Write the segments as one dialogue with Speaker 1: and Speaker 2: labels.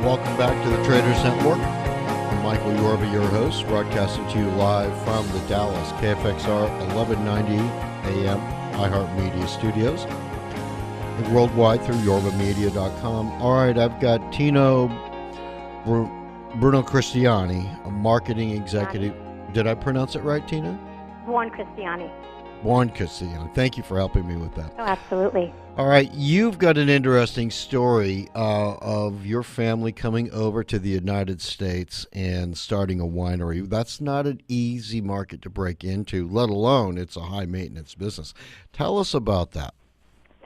Speaker 1: Welcome back to the Traders Network. I'm Michael Yorba, your host, broadcasting to you live from the Dallas KFXR 1190 AM iHeart Media Studios and worldwide through yorbamedia.com. All right, I've got Tino Buoncristiani, a marketing executive. Did I pronounce it right, Tina?
Speaker 2: Buoncristiani.
Speaker 1: Buoncristiani. Thank you for helping me with that.
Speaker 2: Oh, absolutely.
Speaker 1: All right, you've got an interesting story of your family coming over to the United States and starting a winery. That's not an easy market to break into, let alone it's a high-maintenance business. Tell us about that.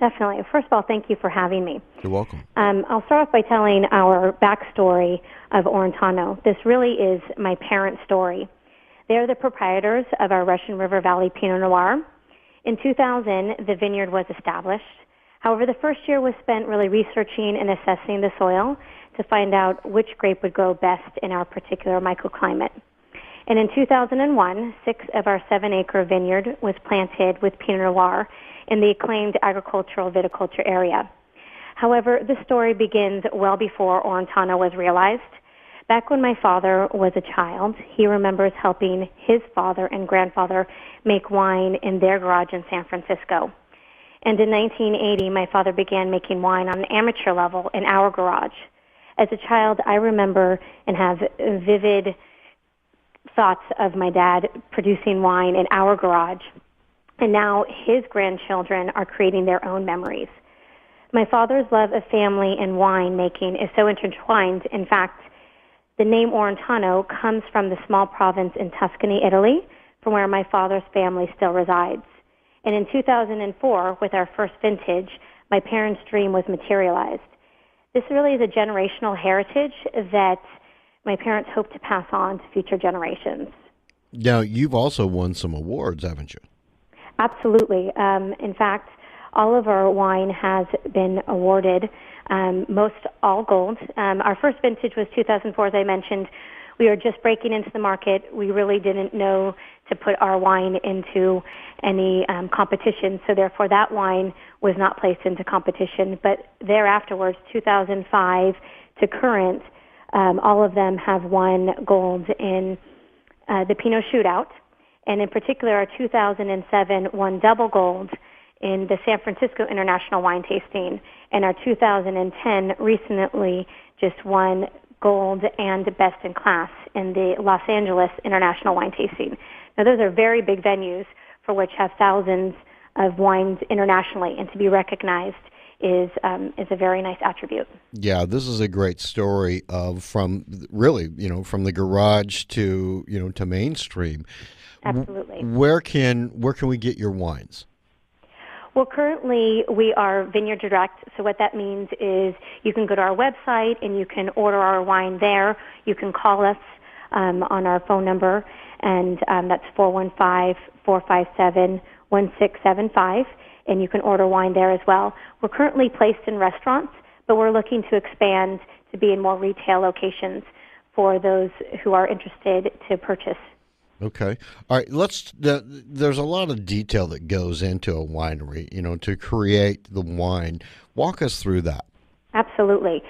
Speaker 2: Definitely. First of all, thank you for having me.
Speaker 1: You're welcome.
Speaker 2: I'll start off by telling our backstory of Orentano. This really is my parents' story. They're the proprietors of our Russian River Valley Pinot Noir. In 2000, the vineyard was established. However, the first year was spent really researching and assessing the soil to find out which grape would grow best in our particular microclimate. And in 2001, 6 of our 7-acre vineyard was planted with Pinot Noir in the acclaimed agricultural viticulture area. However, this story begins well before Orentano was realized. Back when my father was a child, he remembers helping his father and grandfather make wine in their garage in San Francisco. And in 1980, my father began making wine on an amateur level in our garage. As a child, I remember and have vivid thoughts of my dad producing wine in our garage. And now his grandchildren are creating their own memories. My father's love of family and wine making is so intertwined. In fact, the name Orentano comes from the small province in Tuscany, Italy, from where my father's family still resides. And in 2004, with our first vintage, my parents' dream was materialized. This really is a generational heritage that my parents hope to pass on to future generations.
Speaker 1: Now, you've also won some awards, haven't you?
Speaker 2: Absolutely. In fact, all of our wine has been awarded, most all gold. Our first vintage was 2004, as I mentioned. We were just breaking into the market. We really didn't know to put our wine into any competition, so therefore that wine was not placed into competition. But thereafterwards, 2005 to current, all of them have won gold in the Pinot Shootout, and in particular, our 2007 won double gold in the San Francisco International Wine Tasting, and our 2010 recently just won gold and best in class in the Los Angeles International Wine Tasting. Now, those are very big venues for which have thousands of wines internationally, and to be recognized is a very nice attribute.
Speaker 1: Yeah, this is a great story of from the garage to to mainstream.
Speaker 2: Absolutely.
Speaker 1: Where can we get your wines?
Speaker 2: Well, currently we are Vineyard Direct, so what that means is you can go to our website and you can order our wine there. You can call us on our phone number, and that's 415-457-1675, and you can order wine there as well. We're currently placed in restaurants, but we're looking to expand to be in more retail locations for those who are interested to purchase.
Speaker 1: Okay. All right. There's a lot of detail that goes into a winery, to create the wine. Walk us through that.
Speaker 2: Absolutely.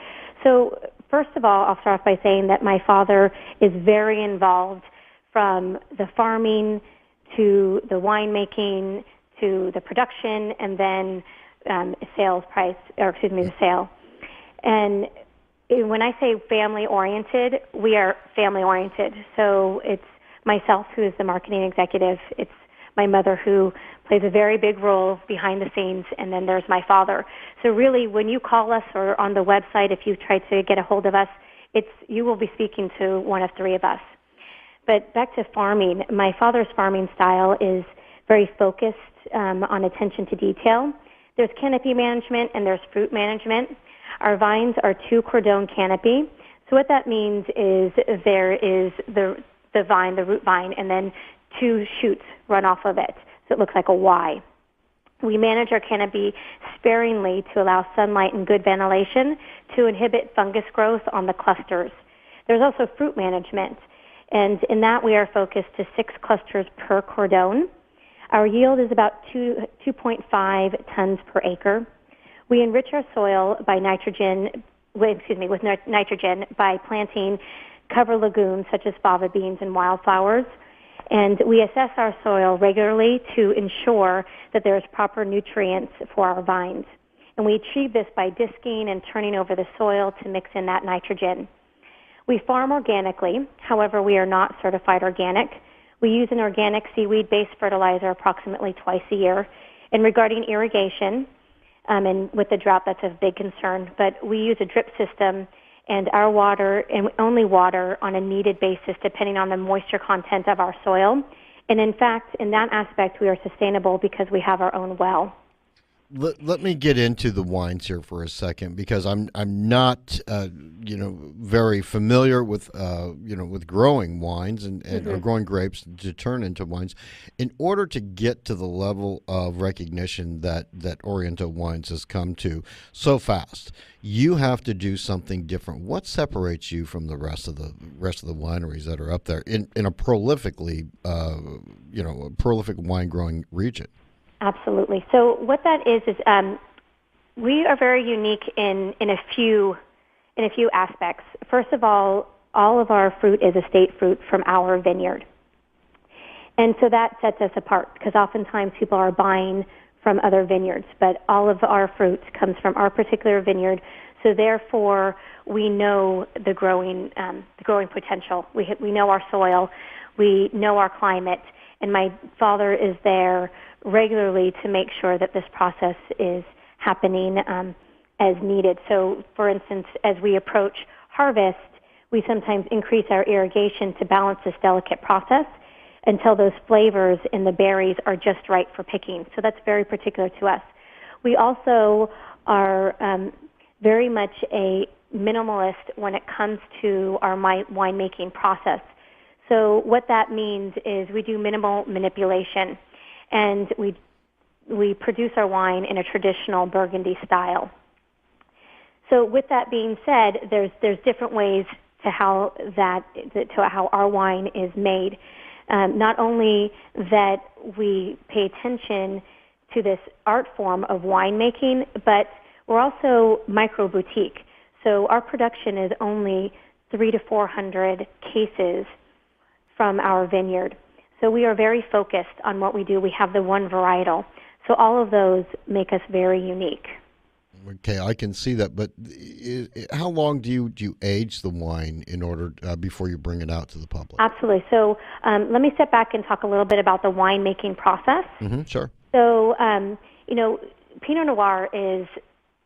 Speaker 2: So first of all, I'll start off by saying that my father is very involved from the farming to the winemaking to the production and then the sale. And when I say family-oriented, we are family-oriented. So it's myself, who is the marketing executive. It's my mother, who plays a very big role behind the scenes, and then there's my father. So really, when you call us or on the website, if you try to get a hold of us, you will be speaking to one of 3 of us. But back to farming, my father's farming style is very focused on attention to detail. There's canopy management and there's fruit management. Our vines are 2 cordon canopy. So what that means is there is the vine, the root vine, and then 2 shoots run off of it. So it looks like a Y. We manage our canopy sparingly to allow sunlight and good ventilation to inhibit fungus growth on the clusters. There's also fruit management, and in that we are focused to 6 clusters per cordon. Our yield is about 2.5 tons per acre. We enrich our soil by nitrogen with nitrogen by planting cover legumes such as fava beans and wildflowers. And we assess our soil regularly to ensure that there is proper nutrients for our vines. And we achieve this by disking and turning over the soil to mix in that nitrogen. We farm organically. However, we are not certified organic. We use an organic seaweed-based fertilizer approximately twice a year. And regarding irrigation, and with the drought, that's a big concern, but we use a drip system, and our water, and only water on a needed basis depending on the moisture content of our soil. And in fact, in that aspect, we are sustainable because we have our own well.
Speaker 1: Let me get into the wines here for a second, because I'm not very familiar with with growing wines and or growing grapes to turn into wines. In order to get to the level of recognition that Orentano Wines has come to so fast, you have to do something different. What separates you from the rest of the wineries that are up there in a prolifically a prolific wine growing region?
Speaker 2: Absolutely. So what that is we are very unique in a few aspects. First of all of our fruit is estate fruit from our vineyard. And so that sets us apart, because oftentimes people are buying from other vineyards, but all of our fruit comes from our particular vineyard. So therefore, we know the growing potential. We know our soil, we know our climate, and my father is there regularly to make sure that this process is happening as needed. So, for instance, as we approach harvest, we sometimes increase our irrigation to balance this delicate process until those flavors in the berries are just right for picking. So that's very particular to us. We also are very much a minimalist when it comes to our winemaking process. So what that means is we do minimal manipulation, and we produce our wine in a traditional Burgundy style. So with that being said, there's different ways to how our wine is made. Not only that we pay attention to this art form of winemaking, but we're also micro boutique. So our production is only 300 to 400 cases from our vineyard. So we are very focused on what we do. We have the one varietal. So all of those make us very unique.
Speaker 1: Okay, I can see that. But how long do you age the wine in order before you bring it out to the public?
Speaker 2: Absolutely. So let me step back and talk a little bit about the winemaking process.
Speaker 1: Sure.
Speaker 2: So Pinot Noir is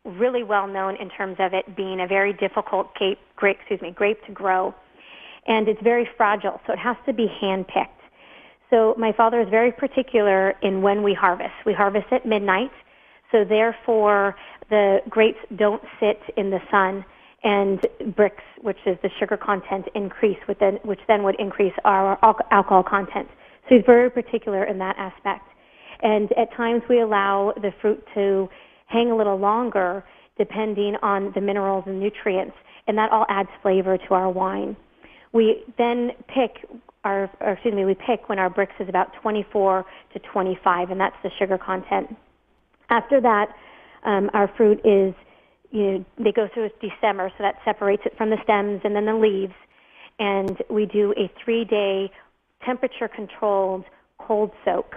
Speaker 2: really well known in terms of it being a very difficult grape to grow, and it's very fragile. So it has to be hand-picked. So my father is very particular in when we harvest. We harvest at midnight, so therefore the grapes don't sit in the sun, and bricks, which is the sugar content, increase, which then would increase our alcohol content. So he's very particular in that aspect. And at times we allow the fruit to hang a little longer depending on the minerals and nutrients, and that all adds flavor to our wine. We then pick when our bricks is about 24 to 25, and that's the sugar content. After that, our fruit is, they go through December, so that separates it from the stems and then the leaves, and we do a 3-day temperature-controlled cold soak,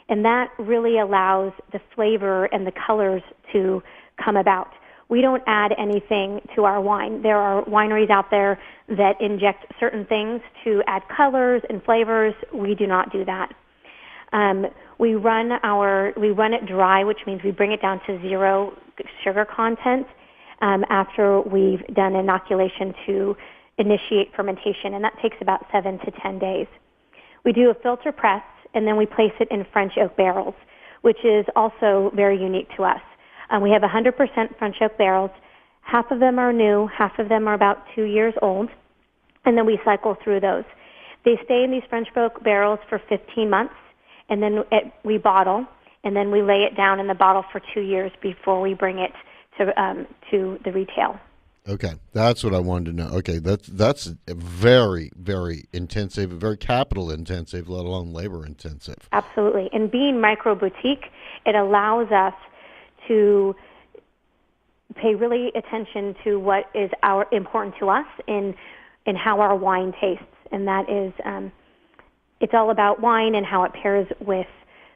Speaker 2: and that really allows the flavor and the colors to come about. We don't add anything to our wine. There are wineries out there that inject certain things to add colors and flavors. We do not do that. We run it dry, which means we bring it down to 0 sugar content after we've done inoculation to initiate fermentation, and that takes about 7 to 10 days. We do a filter press, and then we place it in French oak barrels, which is also very unique to us. We have 100% French oak barrels. Half of them are new, half of them are about 2 years old, and then we cycle through those. They stay in these French oak barrels for 15 months, and then we bottle, and then we lay it down in the bottle for 2 years before we bring it to the retail.
Speaker 1: Okay, that's what I wanted to know. Okay, that's very, very intensive, very capital intensive, let alone labor intensive.
Speaker 2: Absolutely, and being micro boutique, it allows us to pay really attention to what is important to us in how our wine tastes, and that is it's all about wine and how it pairs with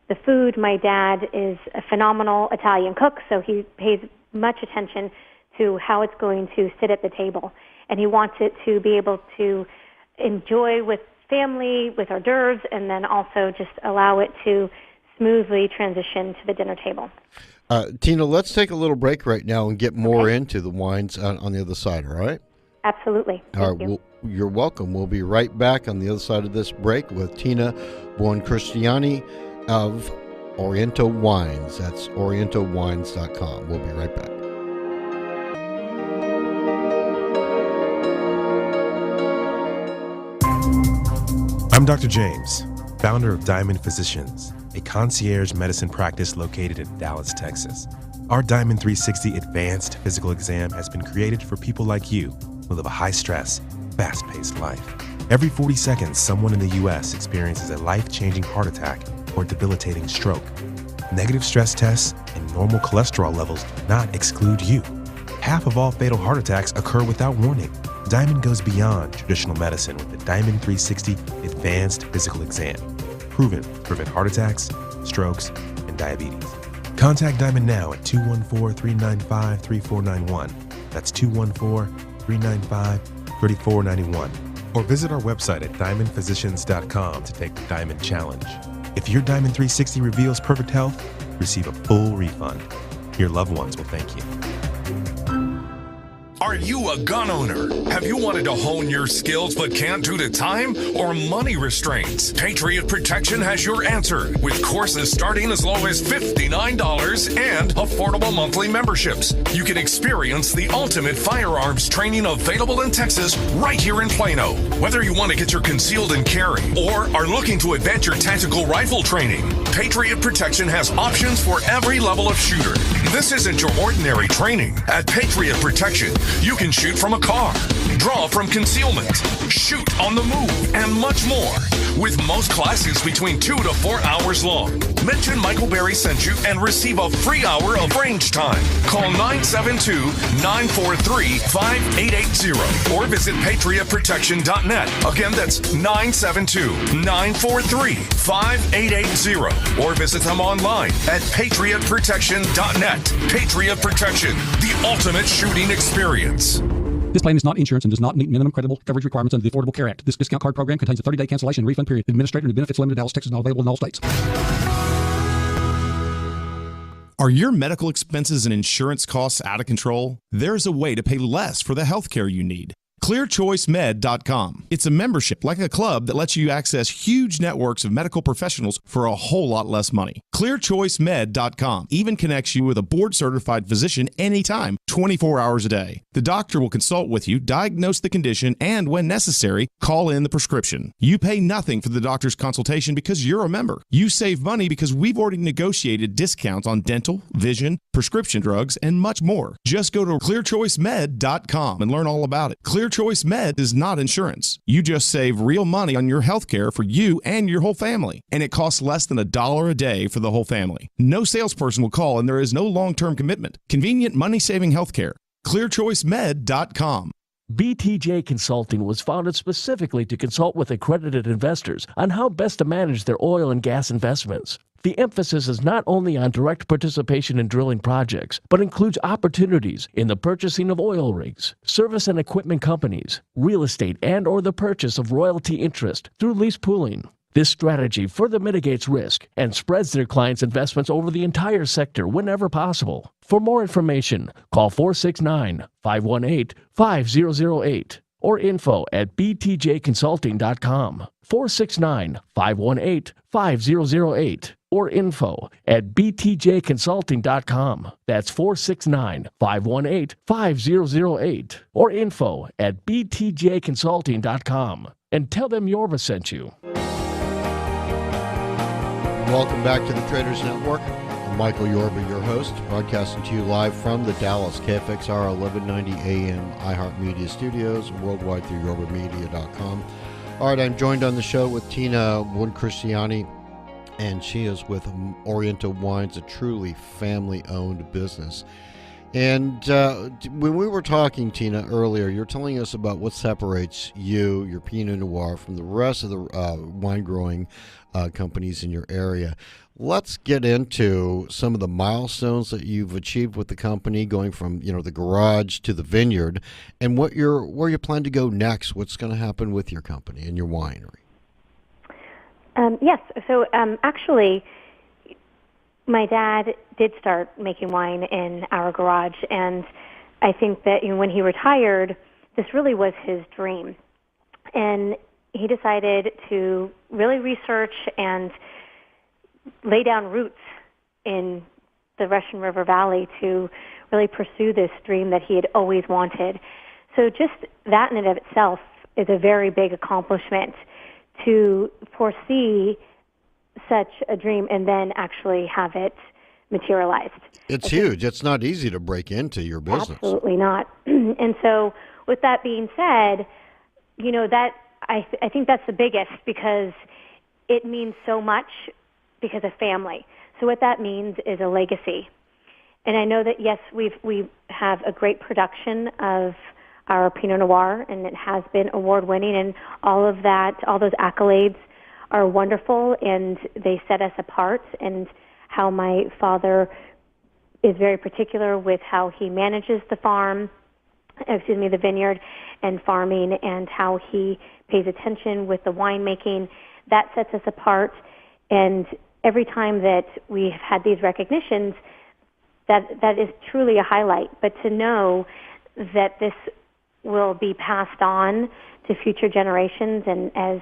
Speaker 2: the food. My dad is a phenomenal Italian cook, so he pays much attention to how it's going to sit at the table, and he wants it to be able to enjoy with family, with hors d'oeuvres, and then also just allow it to smoothly transition to the dinner table.
Speaker 1: Tina, let's take a little break right now and get more into the wines on the other side, all right?
Speaker 2: Absolutely. Thank you.
Speaker 1: You're welcome. We'll be right back on the other side of this break with Tina Buoncristiani of Orentano Wines. That's OrentoWines.com. We'll be right back.
Speaker 3: I'm Dr. James, founder of Diamond Physicians, a concierge medicine practice located in Dallas, Texas. Our Diamond 360 advanced physical exam has been created for people like you who live a high-stress, fast-paced life. Every 40 seconds, someone in the U.S. experiences a life-changing heart attack or debilitating stroke. Negative stress tests and normal cholesterol levels do not exclude you. Half of all fatal heart attacks occur without warning. Diamond goes beyond traditional medicine with the Diamond 360 Advanced Physical Exam, proven to prevent heart attacks, strokes, and diabetes. Contact Diamond now at 214-395-3491. That's 214-395-3491. Or visit our website at diamondphysicians.com to take the Diamond Challenge. If your Diamond 360 reveals perfect health, receive a full refund. Your loved ones will thank you.
Speaker 4: Are you a gun owner? Have you wanted to hone your skills but can't due to time or money restraints? Patriot Protection has your answer with courses starting as low as $59 and affordable monthly memberships. You can experience the ultimate firearms training available in Texas right here in Plano. Whether you want to get your concealed and carry or are looking to advance your tactical rifle training, Patriot Protection has options for every level of shooter. This isn't your ordinary training. At Patriot Protection, you can shoot from a car, draw from concealment, shoot on the move, and much more. With most classes between 2 to 4 hours long. Mention Michael Berry sent you and receive a free hour of range time. Call 972-943-5880 or visit patriotprotection.net. Again, that's 972-943-5880 or visit them online at patriotprotection.net. Patriot Protection, the ultimate shooting experience.
Speaker 5: This plan is not insurance and does not meet minimum credible coverage requirements under the Affordable Care Act. This discount card program contains a 30-day cancellation and refund period. Administrator and benefits limited. Dallas, Texas, not available in all states.
Speaker 6: Are your medical expenses and insurance costs out of control? There's a way to pay less for the health care you need. ClearChoiceMed.com. It's a membership like a club that lets you access huge networks of medical professionals for a whole lot less money. ClearChoiceMed.com even connects you with a board-certified physician anytime, 24 hours a day. The doctor will consult with you, diagnose the condition, and when necessary, call in the prescription. You pay nothing for the doctor's consultation because you're a member. You save money because we've already negotiated discounts on dental, vision, prescription drugs, and much more. Just go to ClearChoiceMed.com and learn all about it. ClearChoice Med is not insurance. You just save real money on your health care for you and your whole family. And it costs less than $1 a day for the whole family. No salesperson will call and there is no long-term commitment. Convenient money-saving health care. ClearChoiceMed.com.
Speaker 7: BTJ Consulting was founded specifically to consult with accredited investors on how best to manage their oil and gas investments. The emphasis is not only on direct participation in drilling projects, but includes opportunities in the purchasing of oil rigs, service and equipment companies, real estate and/or the purchase of royalty interest through lease pooling. This strategy further mitigates risk and spreads their clients' investments over the entire sector whenever possible. For more information, call 469-518-5008 or info@btjconsulting.com. 469-518-5008 or info@btjconsulting.com. That's 469-518-5008 or info@btjconsulting.com. And tell them Yorba sent you.
Speaker 1: Welcome back to the Traders Network. I'm Michael Yorba, your host, broadcasting to you live from the Dallas KFXR 1190 AM iHeart Media Studios, worldwide through yorbamedia.com. All right, I'm joined on the show with Tina Buoncristiani, and she is with Orentano Wines, a truly family-owned business. And when we were talking, Tina, earlier, you're telling us about what separates you, your Pinot Noir, from the rest of the wine growing companies in your area. Let's get into some of the milestones that you've achieved with the company, going from the garage to the vineyard, and where you plan to go next. What's going to happen with your company and your winery?
Speaker 2: Yes. So actually, my dad did start making wine in our garage, and I think that when he retired, this really was his dream. And he decided to really research and lay down roots in the Russian River Valley to really pursue this dream that he had always wanted. So just that in and of itself is a very big accomplishment, to foresee such a dream and then actually have it materialized.
Speaker 1: It's huge. It's not easy to break into your business.
Speaker 2: Absolutely not. And so with that being said, that I think that's the biggest, because it means so much because of family. So what that means is a legacy. And I know that, yes, we have a great production of our Pinot Noir, and it has been award-winning, and all of that, all those accolades are wonderful, and they set us apart, and how my father is very particular with how he manages the vineyard and farming, and how he pays attention with the winemaking. That sets us apart. And every time that we have had these recognitions, that is truly a highlight. But to know that this will be passed on to future generations, and as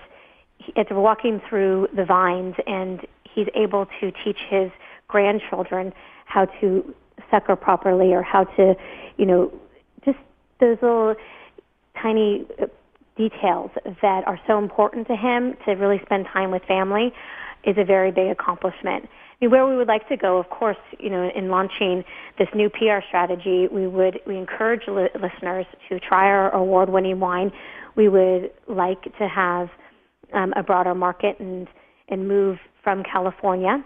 Speaker 2: we're walking through the vines, and he's able to teach his grandchildren how to sucker properly, or how to, just those little tiny details that are so important to him, to really spend time with family, is a very big accomplishment. Where we would like to go, of course, in launching this new PR strategy, we encourage listeners to try our award-winning wine. We would like to have a broader market and move from California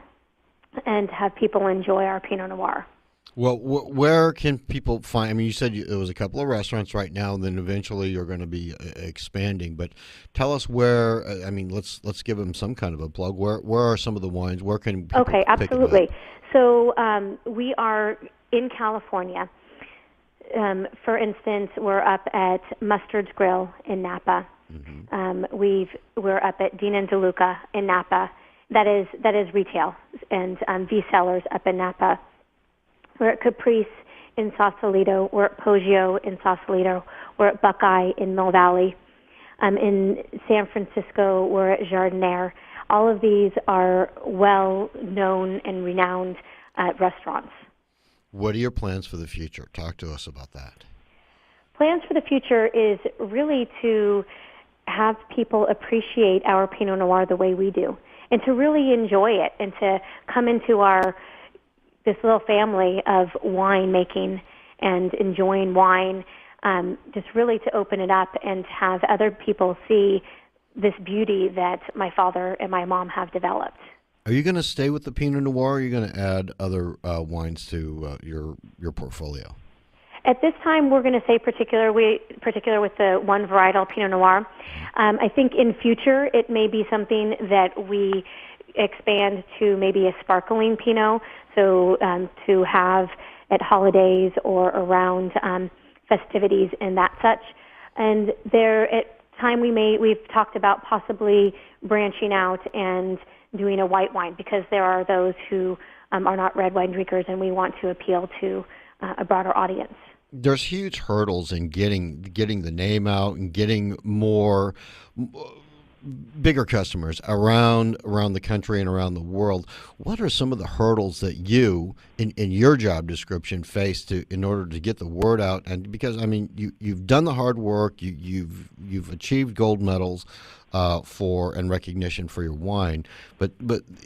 Speaker 2: and have people enjoy our Pinot Noir.
Speaker 1: Well, where can people find? I mean, you said it was a couple of restaurants right now, and then eventually you're going to be expanding. But tell us where. I mean, let's give them some kind of a plug. Where are some of the wines? Where can people
Speaker 2: Okay, absolutely. So we are in California. For instance, we're up at Mustard's Grill in Napa. Mm-hmm. We're up at Dean and DeLuca in Napa. That is retail, and V Cellars up in Napa. We're at Caprice in Sausalito. We're at Poggio in Sausalito. We're at Buckeye in Mill Valley. In San Francisco, we're at Jardiniere. All of these are well-known and renowned restaurants.
Speaker 1: What are your plans for the future? Talk to us about that.
Speaker 2: Plans for the future is really to have people appreciate our Pinot Noir the way we do, and to really enjoy it, and to come into this little family of winemaking and enjoying wine, just really to open it up and have other people see this beauty that my father and my mom have developed.
Speaker 1: Are you going to stay with the Pinot Noir, or are you going to add other wines to your portfolio?
Speaker 2: At this time, we're going to stay particular with the one varietal Pinot Noir. I think in future it may be something that we expand to maybe a sparkling Pinot, so to have at holidays or around festivities and that such. And there at time we've talked about possibly branching out and doing a white wine, because there are those who are not red wine drinkers, and we want to appeal to a broader audience.
Speaker 1: There's huge hurdles in getting the name out and getting bigger customers around the country and around the world. What are some of the hurdles that you, in your job description, face in order to get the word out? And because you've done the hard work, you've achieved gold medals and recognition for your wine, but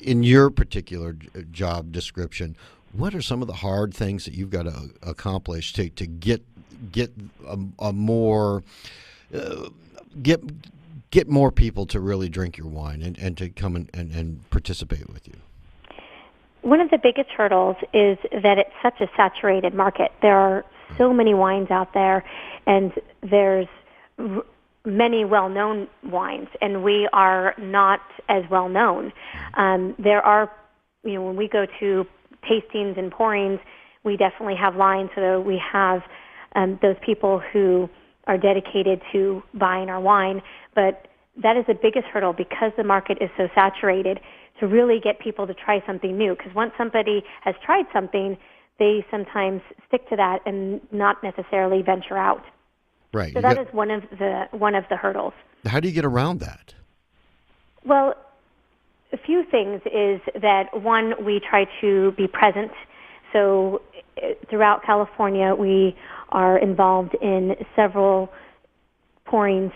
Speaker 1: in your particular job description, what are some of the hard things that you've got to accomplish to get more people to really drink your wine and to come and participate with you?
Speaker 2: One of the biggest hurdles is that it's such a saturated market. There are so many wines out there, and there's many well-known wines, and we are not as well-known. There are, when we go to tastings and pourings, we definitely have lines, so we have those people who are dedicated to buying our wine, but that is the biggest hurdle because the market is so saturated to really get people to try something new. Because once somebody has tried something, they sometimes stick to that and not necessarily venture out.
Speaker 1: Right.
Speaker 2: So that is one of the hurdles.
Speaker 1: How do you get around that?
Speaker 2: Well, a few things is that, one, we try to be present. So throughout California, we are involved in several pourings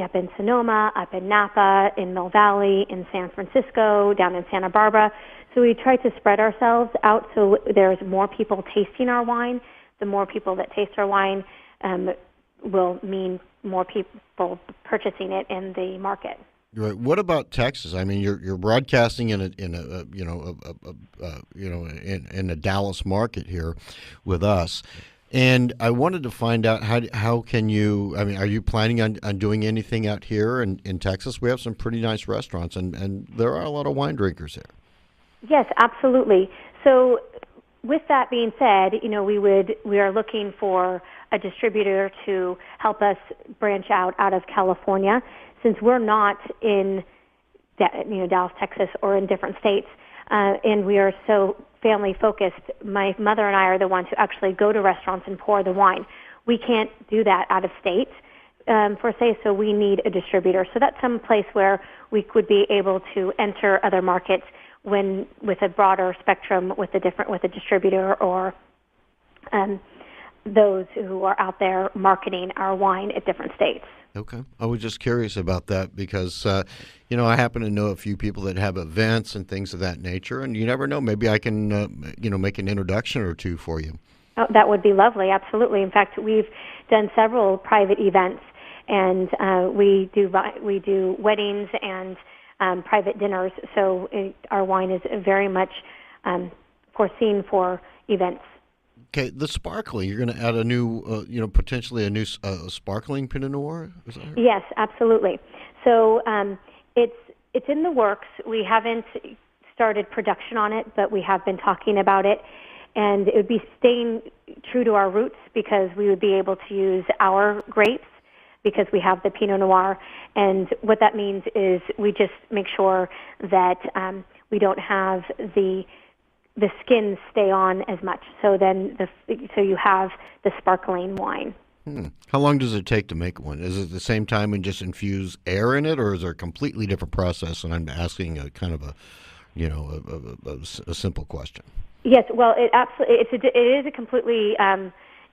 Speaker 2: up in Sonoma, up in Napa, in Mill Valley, in San Francisco, down in Santa Barbara. So we try to spread ourselves out so there's more people tasting our wine. The more people that taste our wine will mean more people purchasing it in the market.
Speaker 1: Right. What about Texas? I mean, you're broadcasting in a Dallas market here with us. And I wanted to find out how can you, are you planning on doing anything out here in Texas? We have some pretty nice restaurants, and there are a lot of wine drinkers here.
Speaker 2: Yes, absolutely. So with that being said, we are looking for a distributor to help us branch out of California, since we're not in Dallas, Texas, or in different states, and we are so family focused. My mother and I are the ones who actually go to restaurants and pour the wine. We can't do that out of state, so we need a distributor. So that's some place where we could be able to enter other markets with a broader spectrum with a distributor or those who are out there marketing our wine at different states.
Speaker 1: Okay. I was just curious about that because, I happen to know a few people that have events and things of that nature, and you never know. Maybe I can, make an introduction or two for you.
Speaker 2: Oh, that would be lovely. Absolutely. In fact, we've done several private events, and we do weddings and private dinners. So our wine is very much foreseen for events.
Speaker 1: Okay, the sparkling, you're going to add a new, potentially a new sparkling Pinot Noir? Is that right?
Speaker 2: Yes, absolutely. So it's in the works. We haven't started production on it, but we have been talking about it. And it would be staying true to our roots because we would be able to use our grapes because we have the Pinot Noir. And what that means is we just make sure that we don't have the skins stay on as much. So then, so you have the sparkling wine.
Speaker 1: How long does it take to make one? Is it the same time and just infuse air in it, or is there a completely different process? And I'm asking a kind of a simple question.
Speaker 2: Yes, well, it is a completely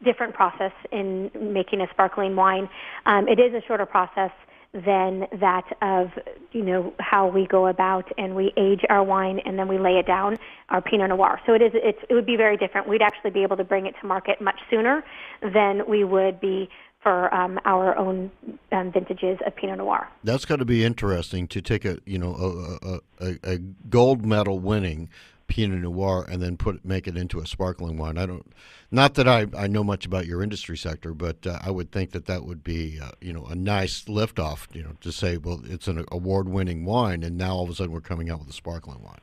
Speaker 2: different process in making a sparkling wine. It is a shorter process than that of, how we go about and we age our wine and then we lay it down, our Pinot Noir. So it would be very different. We'd actually be able to bring it to market much sooner than we would be for our own vintages of Pinot Noir. That's
Speaker 1: got to be interesting to take a gold medal winning Pinot Noir and then make it into a sparkling wine. Not that I know much about your industry sector, but I would think that would be a nice liftoff. To say, well, it's an award-winning wine, and now all of a sudden we're coming out with a sparkling wine.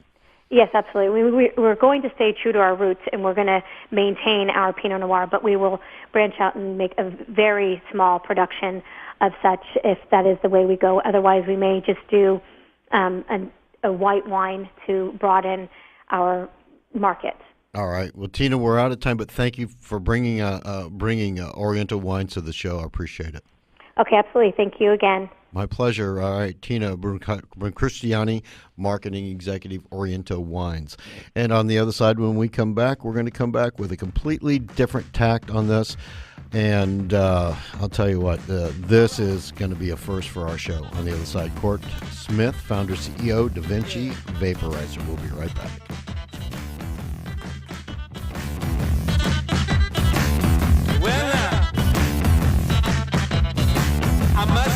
Speaker 2: Yes, absolutely. We're going to stay true to our roots, and we're going to maintain our Pinot Noir, but we will branch out and make a very small production of such if that is the way we go. Otherwise, we may just do a white wine to broaden our market.
Speaker 1: All right. Well, Tina, we're out of time, but thank you for bringing Oriental wines to the show. I appreciate it.
Speaker 2: Okay, absolutely. Thank you again.
Speaker 1: My pleasure. All right, Tina Buoncristiani, Marketing Executive, Orentano Wines. And on the other side, when we come back, we're going to come back with a completely different tact on this. And I'll tell you what, this is going to be a first for our show. On the other side, Court Smith, founder, CEO, Da Vinci Vaporizer. We'll be right back.
Speaker 8: Well, I must